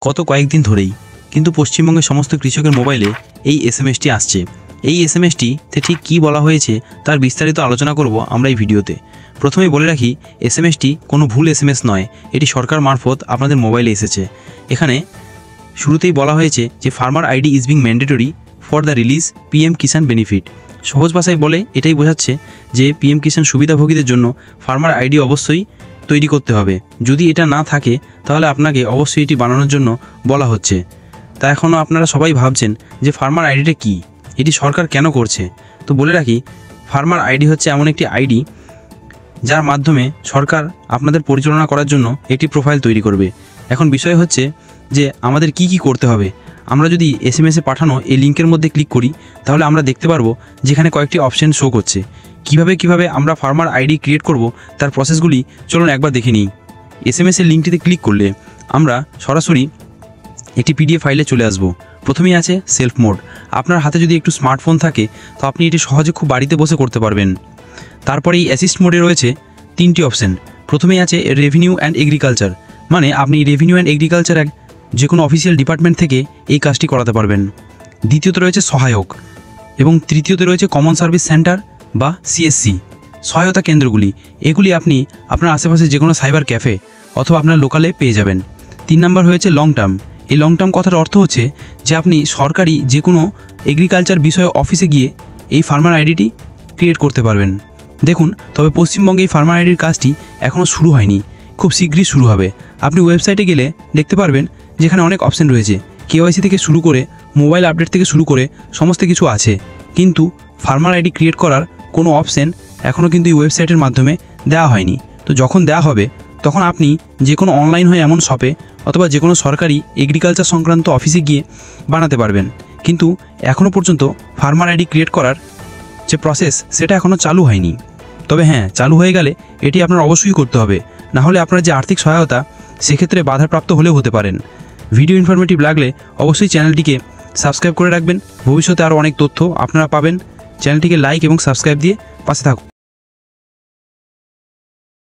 গত কয়েকদিন ধরেই কিন্তু পশ্চিমবঙ্গের সমস্ত কৃষকের মোবাইলে এই এসএমএসটি আসছে। এই এসএমএসটিতে ঠিক কী বলা হয়েছে তার বিস্তারিত আলোচনা করব আমরা এই ভিডিওতে। প্রথমেই বলে রাখি, এসএমএসটি কোনো ভুল এসএমএস নয়, এটি সরকার মারফত আপনাদের মোবাইলে এসেছে। এখানে শুরুতেই বলা হয়েছে যে farmer ID is being mandatory for the release PM Kisan benefit. সহজ ভাষায় বলে এটাই বোঝাচ্ছে যে পিএম কিষাণ সুবিধাভোগীদের জন্য ফার্মার আইডি অবশ্যই তৈরি করতে হবে। যদি এটা না থাকে তাহলে আপনাকে অবশ্যই এটি বানানোর জন্য বলা হচ্ছে। তা এখনও আপনারা সবাই ভাবছেন যে ফার্মার আইডিটা কী, এটি সরকার কেন করছে। তো বলে রাখি, ফার্মার আইডি হচ্ছে এমন একটি আইডি যার মাধ্যমে সরকার আপনাদের পরিচালনা করার জন্য একটি প্রোফাইল তৈরি করবে। এখন বিষয় হচ্ছে যে আমাদের কি কি করতে হবে। আমরা যদি এসএমএসে পাঠানো এই লিঙ্কের মধ্যে ক্লিক করি তাহলে আমরা দেখতে পারবো যেখানে কয়েকটি অপশন শো করছে। কিভাবে আমরা ফার্মার আইডি ক্রিয়েট করব তার প্রসেসগুলি চলুন একবার দেখে নিই। এসএমএসের লিঙ্কটিতে ক্লিক করলে আমরা সরাসরি একটি পিডিএফ ফাইলে চলে আসব। প্রথমেই আছে সেলফ মোড। আপনার হাতে যদি একটু স্মার্টফোন থাকে তো আপনি এটি সহজে খুব বাড়িতে বসে করতে পারবেন। তারপরে এই অ্যাসিস্ট মোডে রয়েছে তিনটি অপশন। প্রথমেই আছে রেভিনিউ অ্যান্ড এগ্রিকালচার, মানে আপনি রেভিনিউ অ্যান্ড এগ্রিকালচার যে কোনো অফিসিয়াল ডিপার্টমেন্ট থেকে এই কাজটি করাতে পারবেন। দ্বিতীয়তে রয়েছে সহায়ক এবং তৃতীয়তে রয়েছে কমন সার্ভিস সেন্টার বা সিএসসি সহায়তা কেন্দ্রগুলি। এগুলি আপনি আপনার আশেপাশে যে কোনো সাইবার ক্যাফে অথবা আপনার লোকালে পেয়ে যাবেন। 3 নম্বর হয়েছে লং টার্ম। এই লং টার্ম কথার অর্থ হচ্ছে যে আপনি সরকারি যে কোনো এগ্রিকালচার বিষয়ে অফিসে গিয়ে এই ফার্মার আইডিটি ক্রিয়েট করতে পারবেন। দেখুন, তবে পশ্চিমবঙ্গে এই ফার্মার আইডির কাজটি এখনও শুরু হয়নি, খুব শীঘ্রই শুরু হবে। আপনি ওয়েবসাইটে গেলে দেখতে পারবেন যেখানে অনেক অপশন রয়েছে, কেওয়াইসি থেকে শুরু করে মোবাইল আপডেট থেকে শুরু করে সমস্ত কিছু আছে, কিন্তু ফার্মার আইডি ক্রিয়েট করার কোনো অপশন এখনও কিন্তু এই ওয়েবসাইটের মাধ্যমে দেওয়া হয়নি। তো যখন দেওয়া হবে তখন আপনি যে কোনো অনলাইন হয়ে এমন শপে অথবা যে কোনো সরকারি এগ্রিকালচার সংক্রান্ত অফিসে গিয়ে বানাতে পারবেন। কিন্তু এখনও পর্যন্ত ফার্মার আইডি ক্রিয়েট করার যে প্রসেস সেটা এখনও চালু হয়নি। তবে হ্যাঁ, চালু হয়ে গেলে এটি আপনার অবশ্যই করতে হবে, না হলে আপনার যে আর্থিক সহায়তা সেক্ষেত্রে বাধাপ্রাপ্ত হলেও হতে পারেন। ভিডিও ইনফরমেটিভ লাগলে অবশ্যই চ্যানেলটিকে সাবস্ক্রাইব করে রাখবেন। ভবিষ্যতে আরও অনেক তথ্য আপনারা পাবেন। চ্যানেলটিকে লাইক এবং সাবস্ক্রাইব দিয়ে পাশে থাকুন।